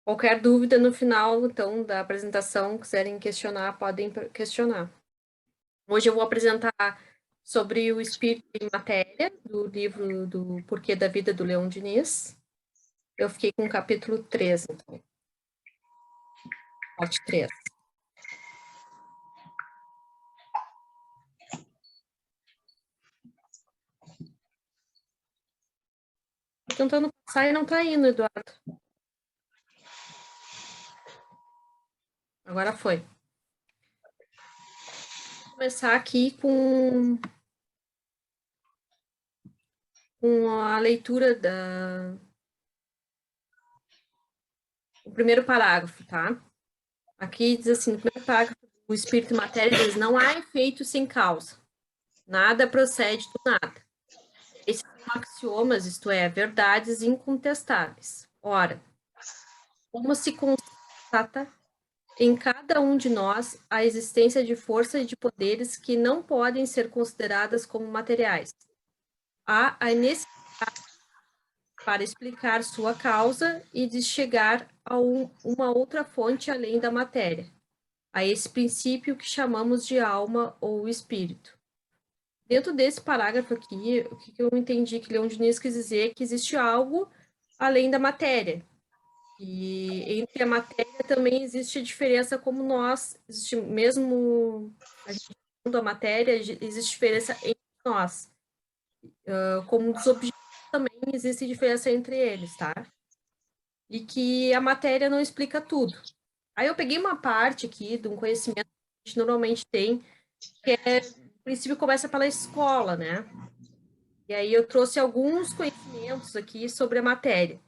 Qualquer dúvida no final, então, da apresentação, quiserem questionar, podem questionar. Hoje eu vou apresentar sobre o espírito em matéria, do livro do Porquê da Vida, do Leon Diniz. Eu fiquei com o capítulo 3, então. Parte 3. Tô tentando passar e não tá indo, Eduardo. Agora foi. Vou começar aqui com a leitura o primeiro parágrafo, tá? Aqui diz assim, no primeiro parágrafo, o espírito e matéria diz, não há efeito sem causa. Nada procede do nada. Esses são axiomas, isto é, verdades incontestáveis. Ora, como se constata em cada um de nós a existência de forças e de poderes que não podem ser consideradas como materiais. Há a necessidade para explicar sua causa e de chegar a uma outra fonte além da matéria, a esse princípio que chamamos de alma ou espírito. Dentro desse parágrafo aqui, o que eu entendi que Leon Diniz quis dizer é que existe algo além da matéria. E entre a matéria também existe a diferença como nós, existe mesmo a gente a matéria, existe diferença entre nós. Como dos objetos também existe diferença entre eles, tá? E que a matéria não explica tudo. Aí eu peguei uma parte aqui de um conhecimento que a gente normalmente tem, que no princípio começa pela escola, né? E aí eu trouxe alguns conhecimentos aqui sobre a matéria.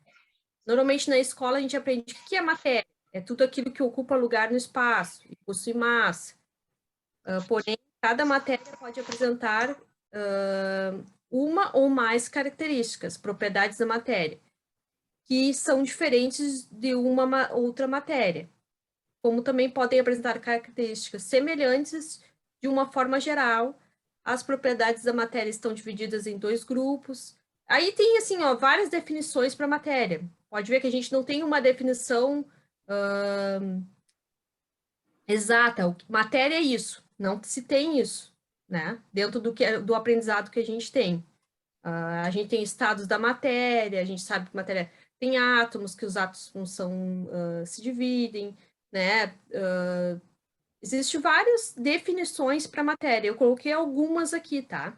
Normalmente na escola a gente aprende o que é matéria. É tudo aquilo que ocupa lugar no espaço e possui massa. Porém, cada matéria pode apresentar uma ou mais características, propriedades da matéria, que são diferentes de uma outra matéria, como também podem apresentar características semelhantes de uma forma geral. As propriedades da matéria estão divididas em dois grupos. Aí tem, assim, ó, várias definições para matéria. Pode ver que a gente não tem uma definição exata. Matéria é isso. Não se tem isso, né? Dentro do aprendizado que a gente tem. A gente tem estados da matéria, a gente sabe que matéria tem átomos, que os átomos se dividem, né? Existem várias definições para matéria. Eu coloquei algumas aqui, tá?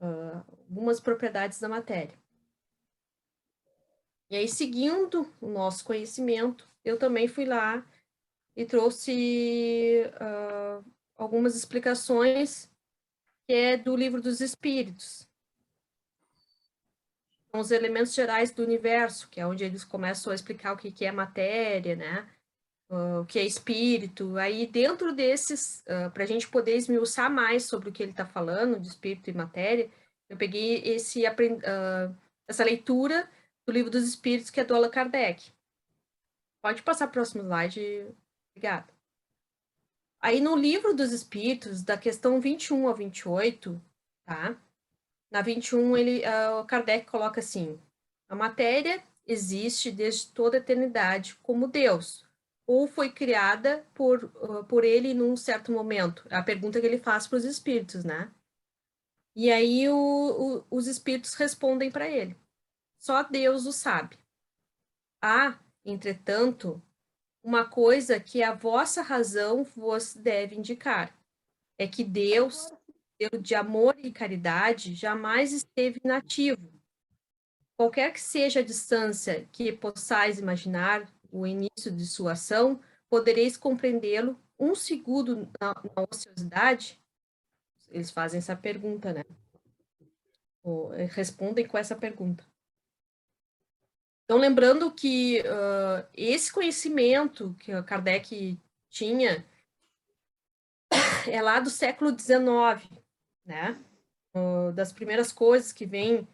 Algumas propriedades da matéria. E aí, seguindo o nosso conhecimento, eu também fui lá e trouxe algumas explicações que é do Livro dos Espíritos. São os elementos gerais do universo, que é onde eles começam a explicar o que é matéria, né? O que é espírito. Aí, dentro desses, para a gente poder esmiuçar mais sobre o que ele está falando, de espírito e matéria, eu peguei essa leitura do Livro dos Espíritos, que é do Allan Kardec. Pode passar para o próximo slide. Obrigada. Aí, no Livro dos Espíritos, da questão 21 a 28, tá? Na 21, o Kardec coloca assim: a matéria existe desde toda a eternidade como Deus, ou foi criada por ele num certo momento? É a pergunta que ele faz para os espíritos, né? E aí os espíritos respondem para ele: só Deus o sabe. Há, entretanto, uma coisa que a vossa razão vos deve indicar: é que Deus, Deus de amor e caridade, jamais esteve inativo. Qualquer que seja a distância que possais imaginar o início de sua ação, podereis compreendê-lo um segundo na ociosidade? Eles fazem essa pergunta, né? Ou respondem com essa pergunta. Então, lembrando que esse conhecimento que o Kardec tinha é lá do século XIX, né? Das primeiras coisas que vem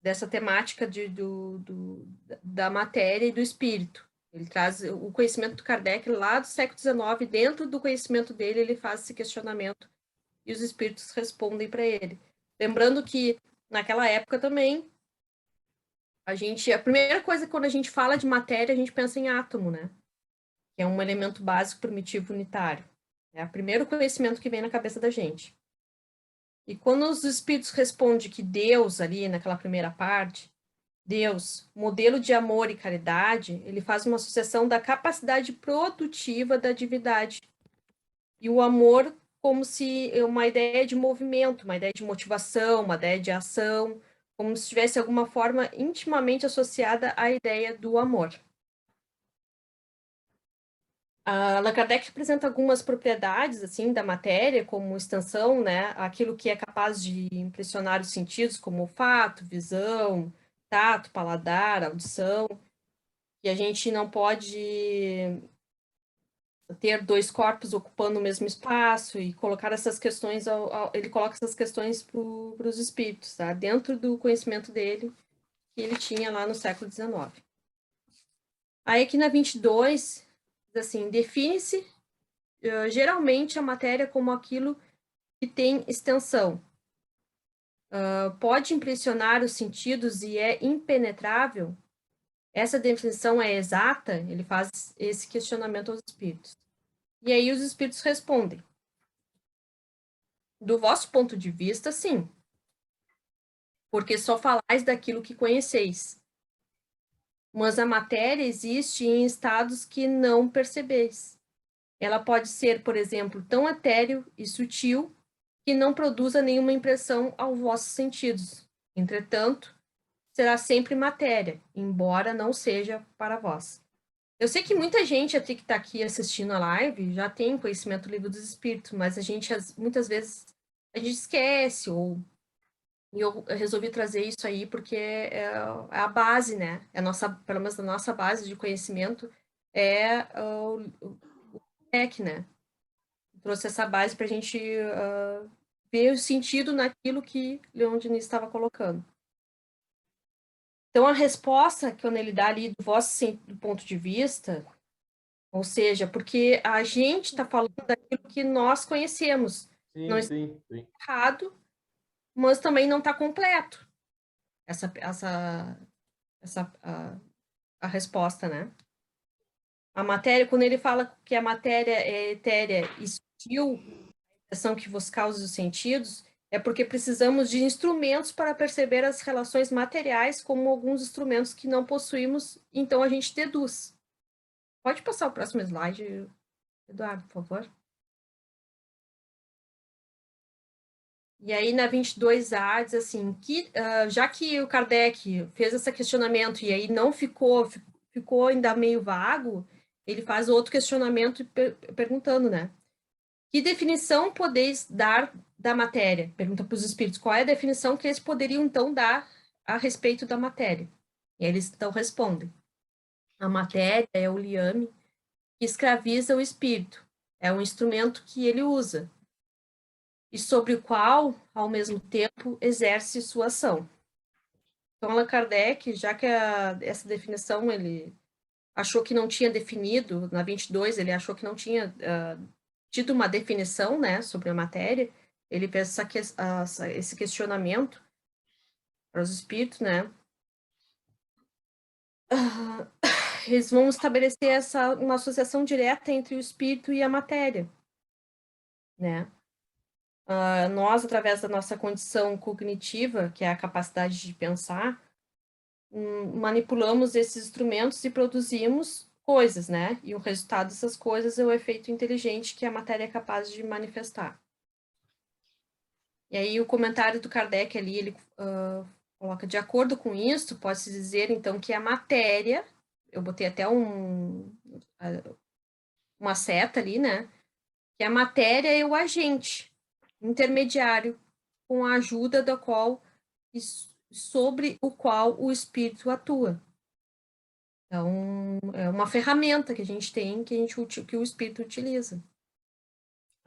dessa temática da matéria e do espírito. Ele traz o conhecimento do Kardec lá do século XIX, dentro do conhecimento dele, ele faz esse questionamento e os espíritos respondem para ele. Lembrando que, naquela época também, a primeira coisa quando a gente fala de matéria, a gente pensa em átomo, né? Que é um elemento básico primitivo unitário. É o primeiro conhecimento que vem na cabeça da gente. E quando os espíritos respondem que Deus, ali naquela primeira parte, Deus, modelo de amor e caridade, ele faz uma associação da capacidade produtiva da divindade. E o amor como se uma ideia de movimento, uma ideia de motivação, uma ideia de ação, como se tivesse alguma forma intimamente associada à ideia do amor. Allan Kardec apresenta algumas propriedades assim da matéria, como extensão, né, aquilo que é capaz de impressionar os sentidos, como olfato, visão, tato, paladar, audição, que a gente não pode ter dois corpos ocupando o mesmo espaço e colocar essas questões, ele coloca essas questões para os espíritos, tá? Dentro do conhecimento dele, que ele tinha lá no século XIX. Aí aqui na 22, assim, define-se geralmente a matéria como aquilo que tem extensão. Pode impressionar os sentidos e é impenetrável? Essa definição é exata? Ele faz esse questionamento aos espíritos. E aí os espíritos respondem: do vosso ponto de vista, sim, porque só falais daquilo que conheceis. Mas a matéria existe em estados que não percebeis. Ela pode ser, por exemplo, tão etéreo e sutil que não produza nenhuma impressão aos vossos sentidos. Entretanto, será sempre matéria, embora não seja para vós. Eu sei que muita gente até que está aqui assistindo a live já tem conhecimento do Livro dos Espíritos, mas a gente muitas vezes a gente esquece e eu resolvi trazer isso aí porque é a base, né? É a nossa, pelo menos a nossa base de conhecimento é o TEC, né? Trouxe essa base para a gente ver o sentido naquilo que Leon Denis estava colocando. Então, a resposta que ele dá ali do vosso do ponto de vista, ou seja, porque a gente está falando daquilo que nós conhecemos. Sim, Não está sim, sim. errado, mas também não está completo a resposta, né? A matéria, quando ele fala que a matéria é etérea e sutil, a ação que vos causa os sentidos, é porque precisamos de instrumentos para perceber as relações materiais, como alguns instrumentos que não possuímos, então a gente deduz. Pode passar o próximo slide, Eduardo, por favor. E aí, na 22A, diz assim, que, já que o Kardec fez esse questionamento e aí não ficou ainda meio vago, ele faz outro questionamento perguntando, né? Que definição podeis dar da matéria? Pergunta para os espíritos. Qual é a definição que eles poderiam, então, dar a respeito da matéria? E eles, então, respondem. A matéria é o liame que escraviza o espírito. É um instrumento que ele usa e sobre o qual, ao mesmo tempo, exerce sua ação. Então, Allan Kardec, já que essa definição ele achou que não tinha definido, na 22 ele achou que não tinha tido uma definição, né, sobre a matéria, ele fez esse questionamento para os espíritos, né, eles vão estabelecer uma associação direta entre o espírito e a matéria, né. Nós, através da nossa condição cognitiva, que é a capacidade de pensar, manipulamos esses instrumentos e produzimos coisas, né? E o resultado dessas coisas é o efeito inteligente que a matéria é capaz de manifestar. E aí o comentário do Kardec ali, ele coloca, de acordo com isso, pode-se dizer, então, que a matéria, eu botei até uma seta ali, né? Que a matéria é o agente intermediário com a ajuda da qual, sobre o qual o espírito atua. Então, é uma ferramenta que a gente tem, que o espírito utiliza.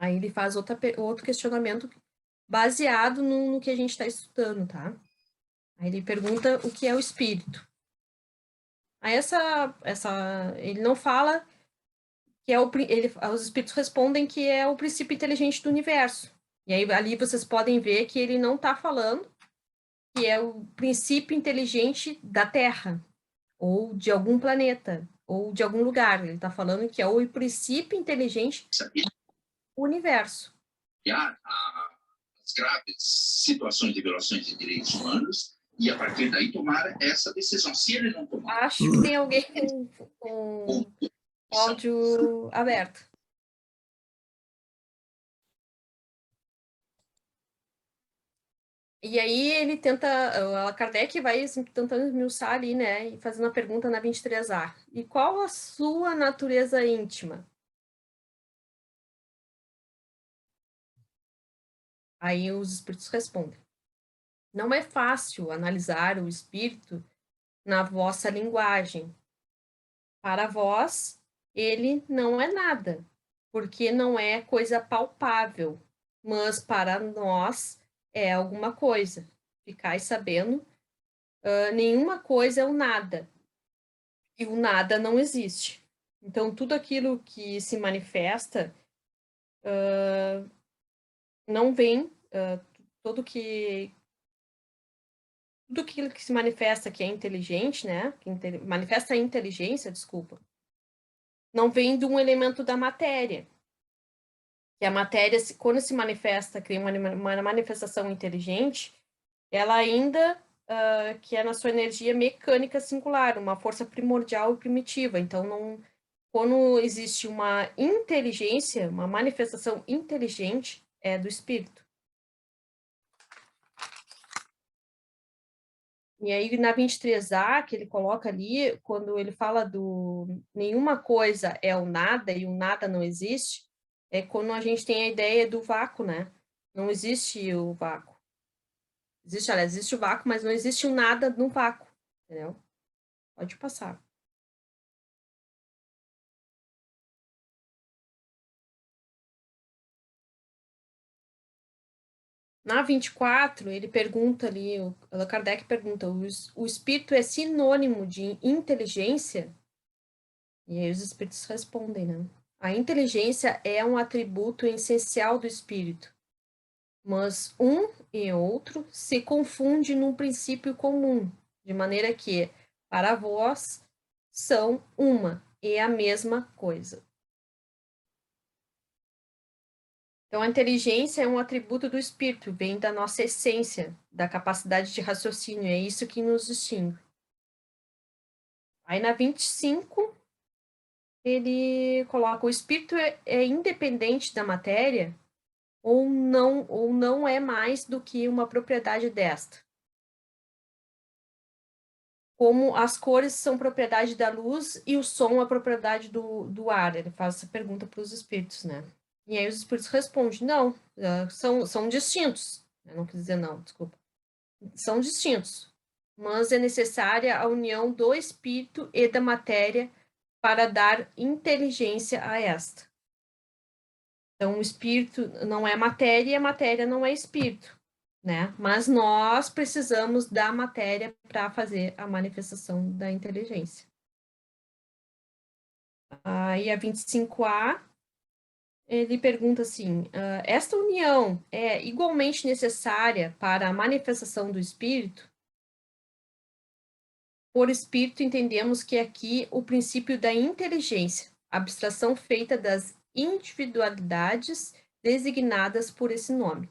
Aí ele faz outro questionamento baseado no que a gente está estudando, tá? Aí ele pergunta o que é o espírito. Aí ele não fala que é os espíritos respondem que é o princípio inteligente do universo. E aí ali vocês podem ver que ele não está falando que que é o princípio inteligente da Terra, ou de algum planeta, ou de algum lugar. Ele está falando que é o princípio inteligente do universo. As graves situações de violações de direitos humanos e, a partir daí, tomar essa decisão. Se ele não tomar... Acho que tem alguém com áudio aberto. E aí ele tenta, a Kardec vai assim, tentando esmiuçar ali, né, e fazendo a pergunta na 23A. E qual a sua natureza íntima? Aí os espíritos respondem. Não é fácil analisar o espírito na vossa linguagem. Para vós, ele não é nada, porque não é coisa palpável, mas para nós é alguma coisa. Ficais sabendo, nenhuma coisa é o nada, e o nada não existe. Então, tudo aquilo que se manifesta não vem, tudo aquilo que se manifesta que é inteligente, né? Manifesta a inteligência, desculpa, não vem de um elemento da matéria. Que a matéria, quando se manifesta, cria uma manifestação inteligente, ela ainda que é na sua energia mecânica singular, uma força primordial e primitiva. Então, não, quando existe uma inteligência, uma manifestação inteligente, é do espírito. E aí, na 23A, que ele coloca ali, quando ele fala do nenhuma coisa é o nada e o nada não existe, é quando a gente tem a ideia do vácuo, né? Não existe o vácuo. Existe o vácuo, mas não existe o nada no vácuo, entendeu? Pode passar. Na 24, ele pergunta ali, o Allan Kardec pergunta, o espírito é sinônimo de inteligência? E aí os espíritos respondem, né? A inteligência é um atributo essencial do espírito, mas um e outro se confundem num princípio comum, de maneira que, para vós, são uma e a mesma coisa. Então, a inteligência é um atributo do espírito, vem da nossa essência, da capacidade de raciocínio, é isso que nos distingue. Aí, na 25, ele coloca: o espírito é independente da matéria ou não é mais do que uma propriedade desta. Como as cores são propriedade da luz e o som é propriedade do ar. Ele faz essa pergunta para os espíritos, né? E aí os espíritos respondem: não, são distintos. Eu não quis dizer não, desculpa. São distintos, mas é necessária a união do espírito e da matéria para dar inteligência a esta. Então, o espírito não é matéria e a matéria não é espírito, né? Mas nós precisamos da matéria para fazer a manifestação da inteligência. Aí a 25A, ele pergunta assim: esta união é igualmente necessária para a manifestação do espírito? Por espírito, entendemos que aqui o princípio da inteligência, abstração feita das individualidades designadas por esse nome.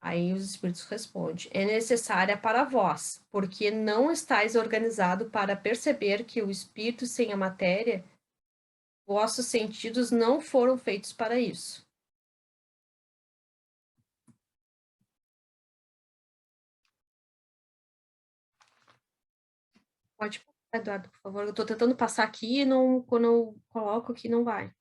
Aí os espíritos respondem: é necessária para vós, porque não estáis organizado para perceber que o espírito sem a matéria, vossos sentidos não foram feitos para isso. Pode passar, Eduardo, por favor. Eu estou tentando passar aqui e não, quando eu coloco aqui não vai.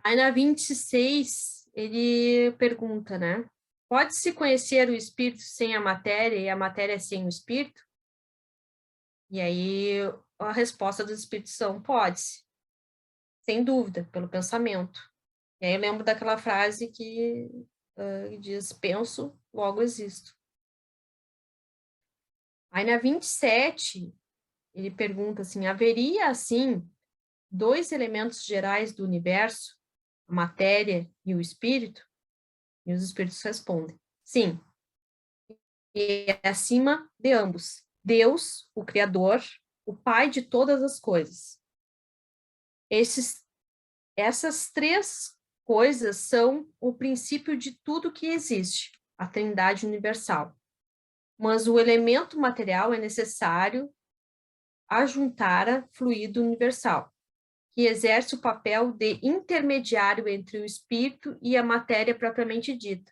Aí na 26, ele pergunta, né? Pode-se conhecer o espírito sem a matéria e a matéria sem o espírito? E aí a resposta dos espíritos são: pode-se, sem dúvida, pelo pensamento. E aí eu lembro daquela frase que diz: penso, logo existo. Aí na 27, ele pergunta assim: haveria, assim, dois elementos gerais do universo, a matéria e o espírito? E os espíritos respondem: sim, e é acima de ambos. Deus, o Criador, o Pai de todas as coisas. Essas três coisas são o princípio de tudo que existe, a Trindade universal. Mas o elemento material é necessário ajuntar a fluido universal, que exerce o papel de intermediário entre o espírito e a matéria propriamente dita,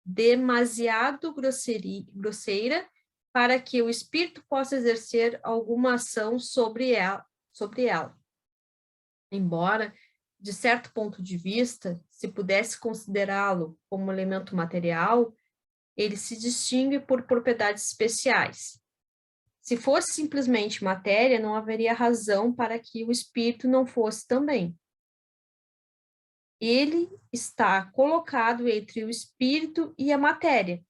demasiado grosseira para que o espírito possa exercer alguma ação sobre ela. Embora, de certo ponto de vista, se pudesse considerá-lo como elemento material, ele se distingue por propriedades especiais. Se fosse simplesmente matéria, não haveria razão para que o espírito não fosse também. Ele está colocado entre o espírito e a matéria,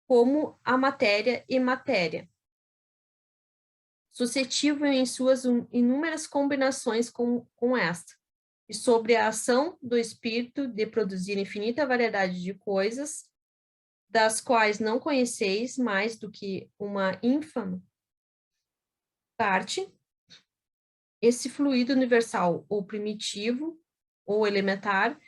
como a matéria e matéria, suscetível em suas inúmeras combinações com esta, e sobre a ação do espírito de produzir infinita variedade de coisas, das quais não conheceis mais do que uma ínfima parte, esse fluido universal ou primitivo ou elementar,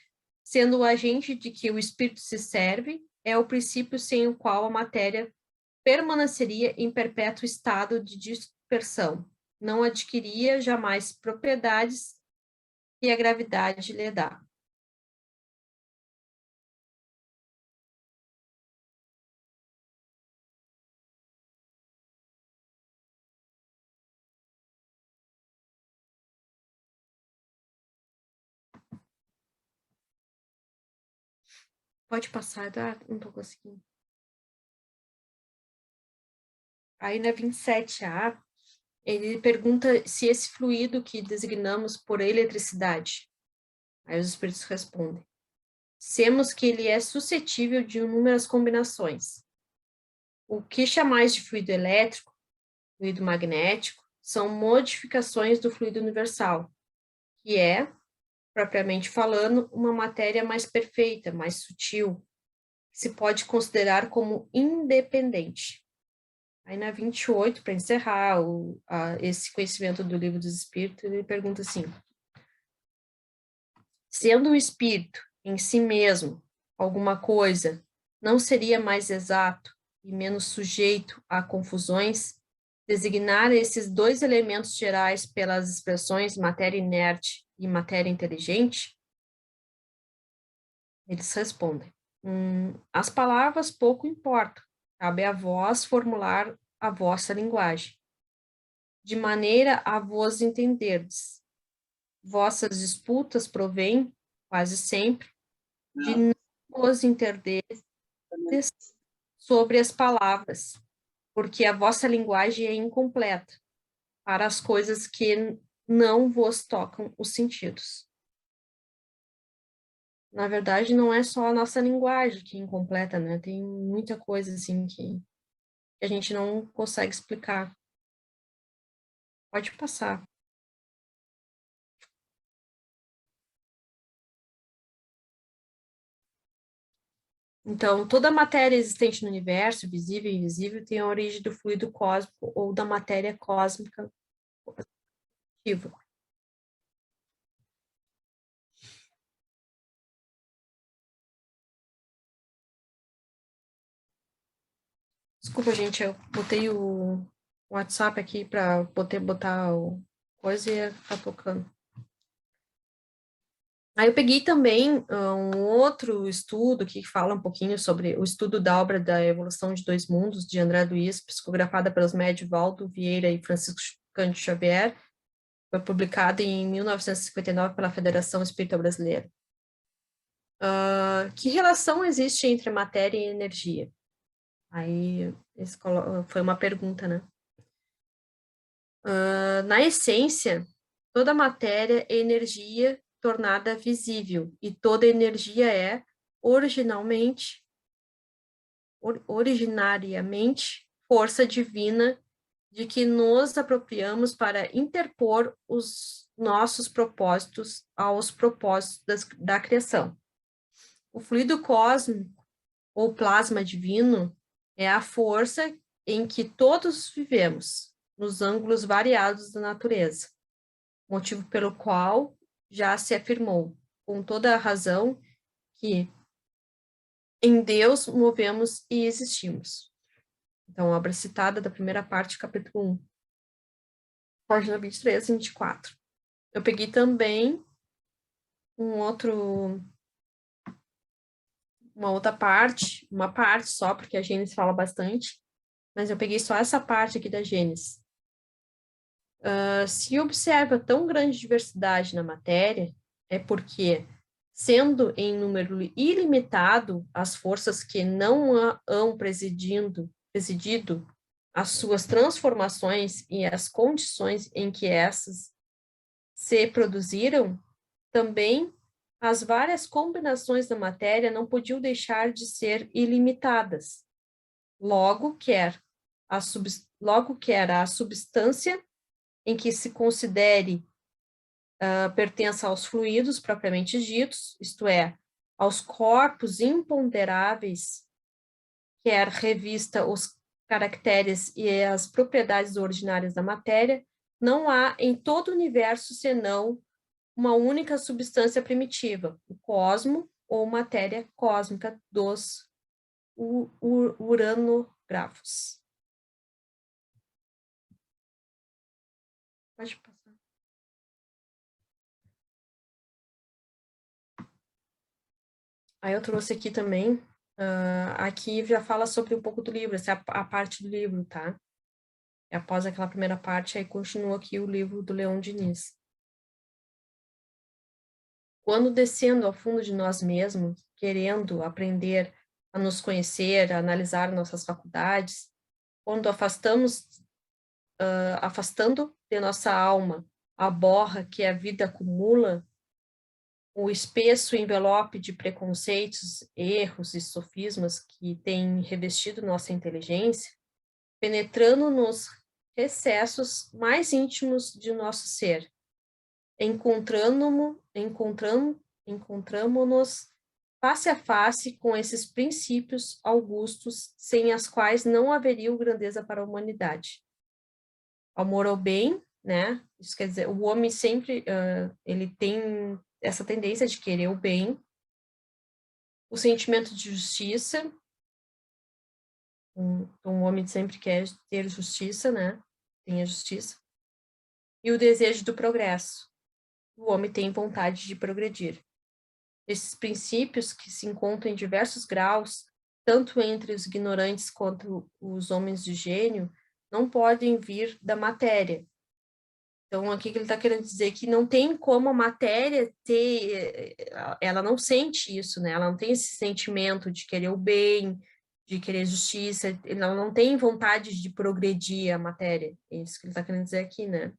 sendo o agente de que o espírito se serve, é o princípio sem o qual a matéria permaneceria em perpétuo estado de dispersão, não adquiria jamais propriedades que a gravidade lhe dá. Pode passar, Eduardo? Não estou conseguindo. Aí na 27A, ele pergunta se esse fluido que designamos por eletricidade. Aí os espíritos respondem: semos que ele é suscetível de inúmeras combinações. O que chamais de fluido elétrico, fluido magnético, são modificações do fluido universal, que é, propriamente falando, uma matéria mais perfeita, mais sutil, que se pode considerar como independente. Aí na 28, para encerrar esse conhecimento do Livro dos Espíritos, ele pergunta assim: sendo o espírito em si mesmo alguma coisa, não seria mais exato e menos sujeito a confusões designar esses dois elementos gerais pelas expressões matéria inerte e matéria inteligente? Eles respondem: as palavras pouco importam, cabe a vós formular a vossa linguagem, de maneira a vos entenderdes. Vossas disputas provêm, quase sempre, de não vos entenderdes sobre as palavras, porque a vossa linguagem é incompleta para as coisas que não vos tocam os sentidos. Na verdade, não é só a nossa linguagem que é incompleta, né? Tem muita coisa, assim, que a gente não consegue explicar. Pode passar. Então, toda matéria existente no universo, visível e invisível, tem a origem do fluido cósmico ou da matéria cósmica ativa. Desculpa, gente, eu botei o WhatsApp aqui para poder botar o coisa e tá tocando. Aí eu peguei também um outro estudo que fala um pouquinho sobre o estudo da obra da Evolução de Dois Mundos, de André Luiz, psicografada pelos médios Valdo Vieira e Francisco Cândido Xavier, foi publicado em 1959 pela Federação Espírita Brasileira. Que relação existe entre matéria e energia? Aí foi uma pergunta, né? Na essência, toda matéria é energia tornada visível, e toda energia é, originariamente, força divina de que nos apropriamos para interpor os nossos propósitos aos propósitos da criação. O fluido cósmico ou plasma divino, é a força em que todos vivemos, nos ângulos variados da natureza, motivo pelo qual já se afirmou, com toda a razão, que em Deus movemos e existimos. Então, obra citada da primeira parte, capítulo 1, página 23 e 24. Eu peguei também uma outra parte, uma parte só, porque a Gênesis fala bastante, mas eu peguei só essa parte aqui da Gênesis. Se observa tão grande diversidade na matéria, é porque, sendo em número ilimitado as forças que não hão presidido as suas transformações e as condições em que essas se produziram, também as várias combinações da matéria não podiam deixar de ser ilimitadas. Logo, quer a substância em que se considere pertença aos fluidos propriamente ditos, isto é, aos corpos imponderáveis, quer revista os caracteres e as propriedades ordinárias da matéria, não há em todo o universo senão uma única substância primitiva, o cosmo ou matéria cósmica dos uranógrafos. Pode passar. Aí eu trouxe aqui também, aqui já fala sobre um pouco do livro, essa é a parte do livro, tá? E após aquela primeira parte, aí continua aqui o livro do Leon Diniz. Quando descendo ao fundo de nós mesmos, querendo aprender a nos conhecer, a analisar nossas faculdades, quando afastando de nossa alma a borra que a vida acumula, o espesso envelope de preconceitos, erros e sofismas que tem revestido nossa inteligência, penetrando nos recessos mais íntimos de nosso ser, encontramo-nos face a face com esses princípios augustos, sem as quais não haveria grandeza para a humanidade. Amor ao bem, né? Isso quer dizer, o homem sempre, ele tem essa tendência de querer o bem, o sentimento de justiça, um homem sempre quer ter justiça, né? Tem a justiça. E o desejo do progresso. O homem tem vontade de progredir. Esses princípios, que se encontram em diversos graus, tanto entre os ignorantes quanto os homens de gênio, não podem vir da matéria. Então, aqui que ele está querendo dizer que não tem como a matéria ela não sente isso, né? Ela não tem esse sentimento de querer o bem, de querer justiça, ela não tem vontade de progredir a matéria. É isso que ele está querendo dizer aqui, né?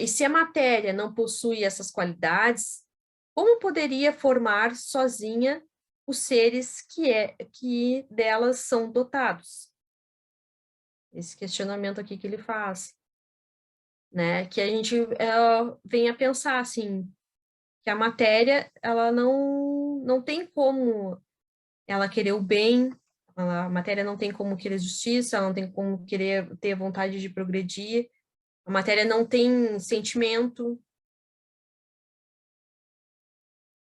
E se a matéria não possui essas qualidades, como poderia formar sozinha os seres que delas são dotados? Esse questionamento aqui que ele faz, né? Que a gente vem a pensar, assim, que a matéria, ela não tem como ela querer o bem, a matéria não tem como querer justiça, ela não tem como querer ter vontade de progredir, a matéria não tem sentimento.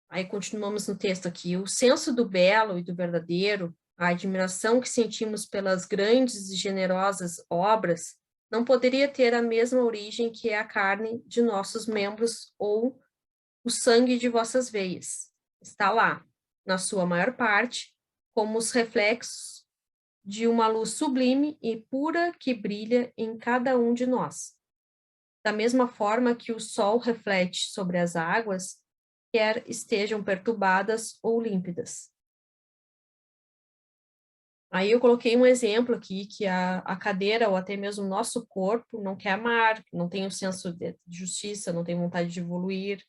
Aí continuamos no texto aqui. O senso do belo e do verdadeiro, a admiração que sentimos pelas grandes e generosas obras, não poderia ter a mesma origem que a carne de nossos membros ou o sangue de vossas veias. Está lá, na sua maior parte, como os reflexos de uma luz sublime e pura que brilha em cada um de nós. Da mesma forma que o sol reflete sobre as águas, quer estejam perturbadas ou límpidas. Aí eu coloquei um exemplo aqui, que a cadeira, ou até mesmo o nosso corpo, não quer amar, não tem o senso de justiça, não tem vontade de evoluir,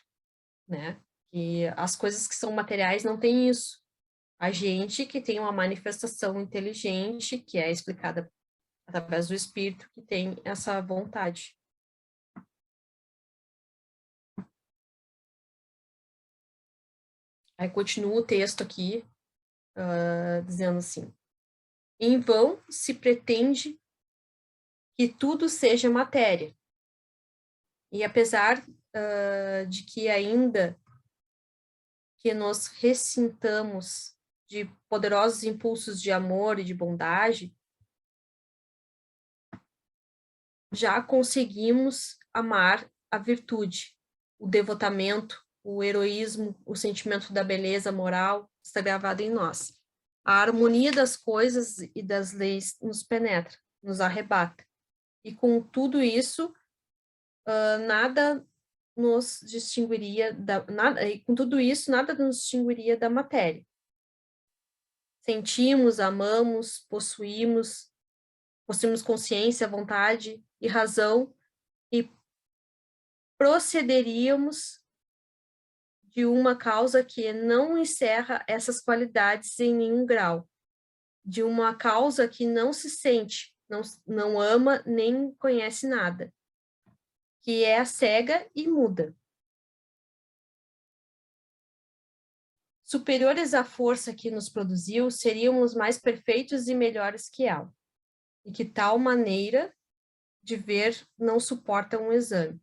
né? E as coisas que são materiais não têm isso. A gente que tem uma manifestação inteligente, que é explicada através do espírito, que tem essa vontade. Aí continua o texto aqui, dizendo assim: em vão se pretende que tudo seja matéria. E apesar de que ainda que nos ressintamos de poderosos impulsos de amor e de bondade, já conseguimos amar a virtude, o devotamento, o heroísmo, o sentimento da beleza moral está gravado em nós. A harmonia das coisas e das leis nos penetra, nos arrebata. E com tudo isso, nada nos distinguiria e com tudo isso, nada nos distinguiria da matéria. Sentimos, amamos, possuímos consciência, vontade e razão, e procederíamos de uma causa que não encerra essas qualidades em nenhum grau, de uma causa que não se sente, não ama nem conhece nada, que é cega e muda. Superiores à força que nos produziu, seríamos mais perfeitos e melhores que ela, e que tal maneira de ver não suporta um exame.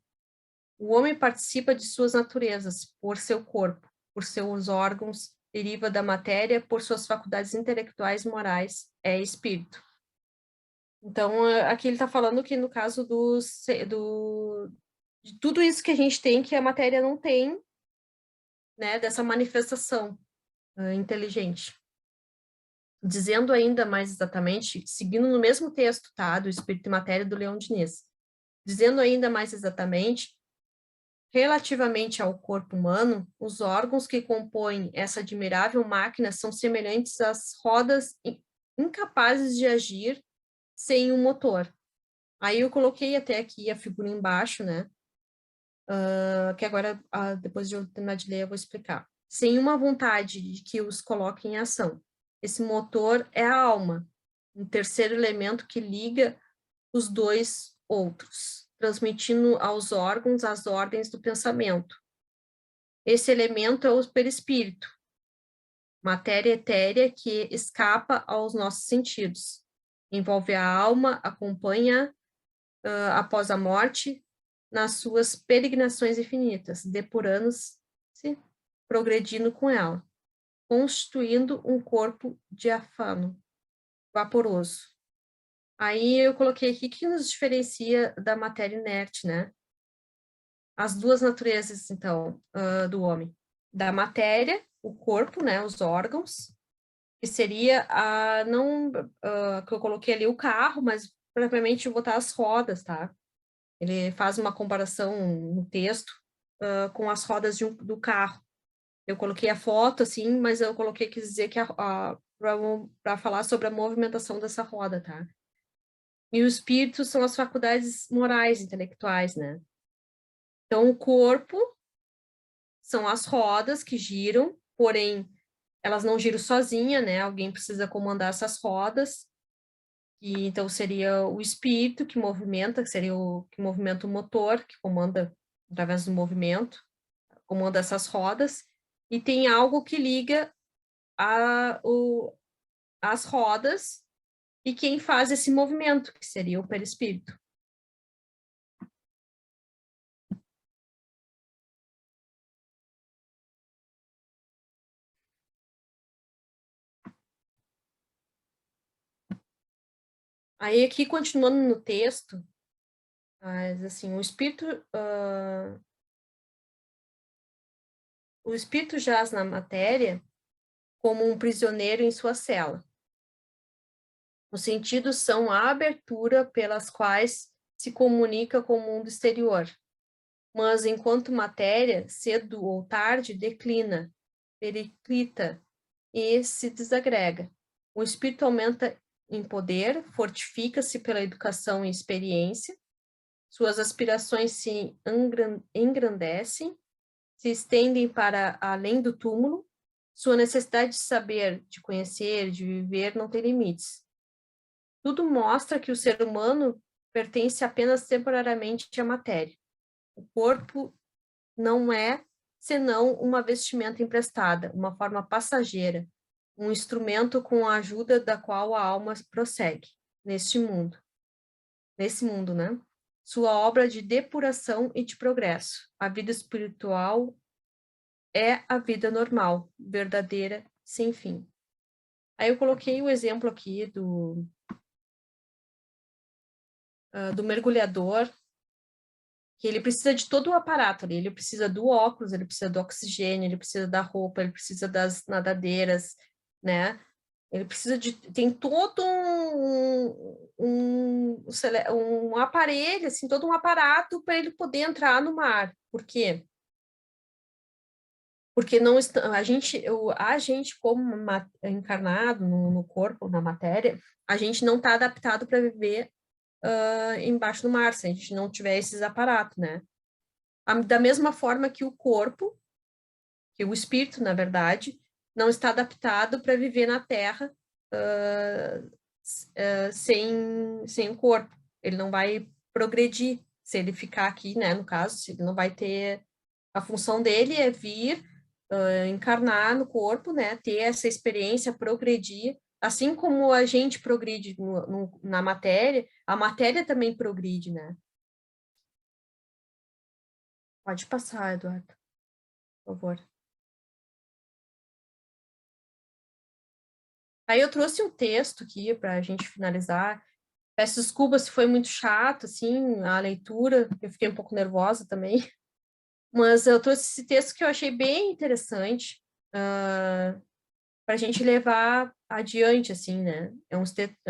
O homem participa de suas naturezas por seu corpo, por seus órgãos, deriva da matéria, por suas faculdades intelectuais, morais, é espírito. Então, aqui ele está falando que no caso de tudo isso que a gente tem, que a matéria não tem, né, dessa manifestação inteligente. Dizendo ainda mais exatamente, seguindo no mesmo texto, tá, do Espírito e Matéria, do Leon Diniz, dizendo ainda mais exatamente, relativamente ao corpo humano, os órgãos que compõem essa admirável máquina são semelhantes às rodas incapazes de agir sem um motor. Aí eu coloquei até aqui a figura embaixo, né? Que agora, depois de eu terminar de ler, eu vou explicar. Sem uma vontade de que os coloque em ação. Esse motor é a alma, um terceiro elemento que liga os dois outros, transmitindo aos órgãos as ordens do pensamento. Esse elemento é o perispírito, matéria etérea que escapa aos nossos sentidos. Envolve a alma, acompanha após a morte, nas suas peregrinações infinitas, depurando-se, progredindo com ela, constituindo um corpo diáfano, vaporoso. Aí eu coloquei aqui que nos diferencia da matéria inerte, né? As duas naturezas, então, do homem. Da matéria, o corpo, né? Os órgãos, que seria que eu coloquei ali o carro, mas propriamente eu vou botar as rodas, tá? Ele faz uma comparação no texto com as rodas do carro. Eu coloquei a foto, assim, mas eu coloquei, quis dizer que para falar sobre a movimentação dessa roda, tá? E o espírito são as faculdades morais, intelectuais, né? Então, o corpo são as rodas que giram, porém, elas não giram sozinha, né? Alguém precisa comandar essas rodas. E então seria o espírito que movimenta, que seria o que movimenta o motor, que comanda através do movimento, comanda essas rodas. E tem algo que liga as rodas e quem faz esse movimento, que seria o perispírito. Aí aqui, continuando no texto, mas assim, o espírito jaz na matéria como um prisioneiro em sua cela. Os sentidos são a abertura pelas quais se comunica com o mundo exterior. Mas, enquanto matéria, cedo ou tarde, declina, periclita e se desagrega. O espírito aumenta em poder, fortifica-se pela educação e experiência, suas aspirações se engrandecem, se estendem para além do túmulo, sua necessidade de saber, de conhecer, de viver não tem limites. Tudo mostra que o ser humano pertence apenas temporariamente à matéria. O corpo não é senão uma vestimenta emprestada, uma forma passageira, um instrumento com a ajuda da qual a alma prossegue nesse mundo, né? Sua obra de depuração e de progresso. A vida espiritual é a vida normal, verdadeira, sem fim. Aí eu coloquei o exemplo aqui do mergulhador, que ele precisa de todo o aparato ali, ele precisa do óculos, ele precisa do oxigênio, ele precisa da roupa, ele precisa das nadadeiras, né? Ele precisa de... Tem todo um aparelho, assim, todo um aparato para ele poder entrar no mar. Por quê? Porque não está, a gente como encarnado no corpo, na matéria, a gente não está adaptado para viver embaixo do mar, se a gente não tiver esses aparatos, né? Da mesma forma que o corpo, que o espírito, na verdade, não está adaptado para viver na Terra sem o corpo. Ele não vai progredir se ele ficar aqui, né? No caso, ele não vai ter... A função dele é vir encarnar no corpo, né? Ter essa experiência, progredir. Assim como a gente progride na matéria, a matéria também progride, né? Pode passar, Eduardo, por favor. Aí eu trouxe um texto aqui para a gente finalizar. Peço desculpas se foi muito chato, assim, a leitura, eu fiquei um pouco nervosa também. Mas eu trouxe esse texto que eu achei bem interessante para a gente levar adiante, assim, né? É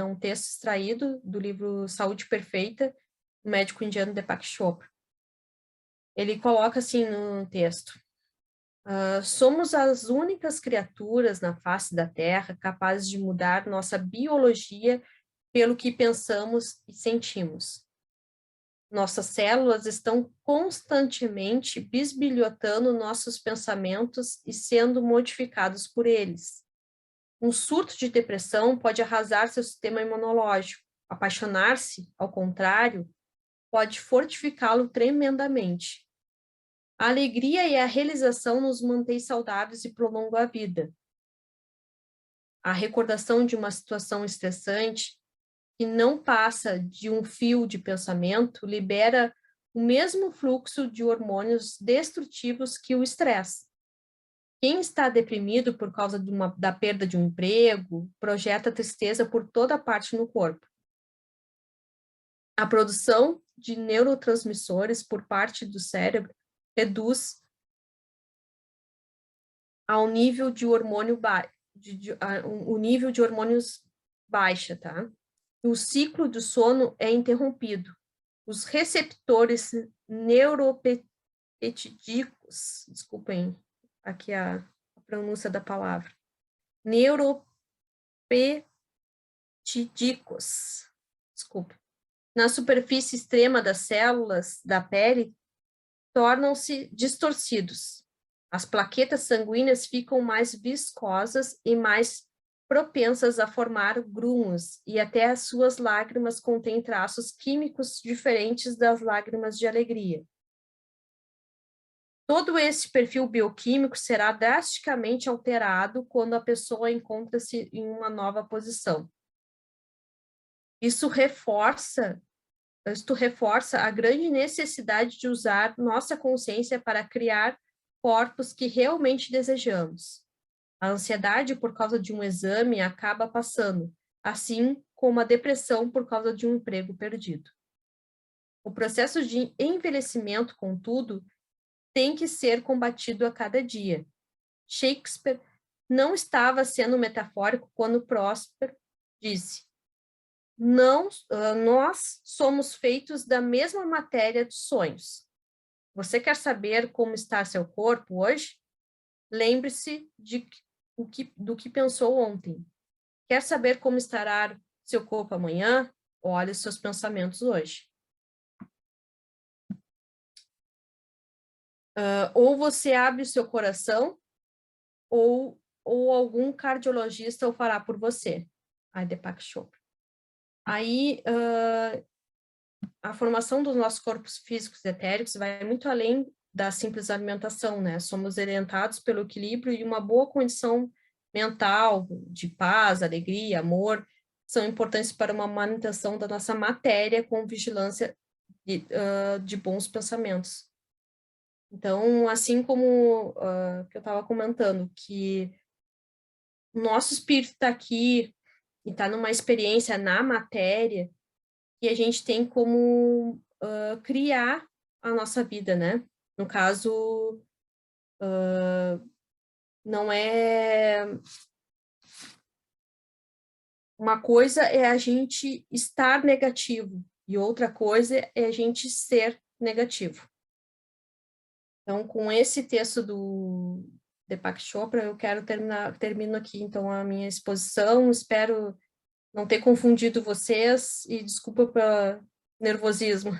um texto extraído do livro Saúde Perfeita, do médico indiano Deepak Chopra. Ele coloca assim no texto: somos as únicas criaturas na face da Terra capazes de mudar nossa biologia pelo que pensamos e sentimos. Nossas células estão constantemente bisbilhotando nossos pensamentos e sendo modificados por eles. Um surto de depressão pode arrasar seu sistema imunológico. Apaixonar-se, ao contrário, pode fortificá-lo tremendamente. A alegria e a realização nos mantêm saudáveis e prolongam a vida. A recordação de uma situação estressante que não passa de um fio de pensamento libera o mesmo fluxo de hormônios destrutivos que o estresse. Quem está deprimido por causa da perda de um emprego projeta tristeza por toda parte no corpo. A produção de neurotransmissores por parte do cérebro reduz ao nível de hormônio o nível de hormônios baixa, tá? O ciclo do sono é interrompido. Os receptores neuropeptídicos, desculpem aqui a pronúncia da palavra, neuropeptídicos, desculpe, na superfície extrema das células da pele, tornam-se distorcidos. As plaquetas sanguíneas ficam mais viscosas e mais propensas a formar grumos, e até as suas lágrimas contêm traços químicos diferentes das lágrimas de alegria. Todo esse perfil bioquímico será drasticamente alterado quando a pessoa encontra-se em uma nova posição. Isto reforça a grande necessidade de usar nossa consciência para criar corpos que realmente desejamos. A ansiedade por causa de um exame acaba passando, assim como a depressão por causa de um emprego perdido. O processo de envelhecimento, contudo, tem que ser combatido a cada dia. Shakespeare não estava sendo metafórico quando Próspero disse: nós somos feitos da mesma matéria dos sonhos. Você quer saber como está seu corpo hoje? Lembre-se do que pensou ontem. Quer saber como estará seu corpo amanhã? Olhe os seus pensamentos hoje. Ou você abre o seu coração, ou algum cardiologista o fará por você. Aí, Deepak Chopra. Aí, a formação dos nossos corpos físicos e etéricos vai muito além da simples alimentação, né? Somos orientados pelo equilíbrio e uma boa condição mental, de paz, alegria, amor, são importantes para uma manutenção da nossa matéria com vigilância de bons pensamentos. Então, assim como que eu estava comentando, que o nosso espírito está aqui e está numa experiência na matéria, e a gente tem como criar a nossa vida, né? No caso, não é... Uma coisa é a gente estar negativo, e outra coisa é a gente ser negativo. Então, com esse texto do Deepak Chopra, eu quero termino aqui, então, a minha exposição. Espero não ter confundido vocês, e desculpa pelo nervosismo.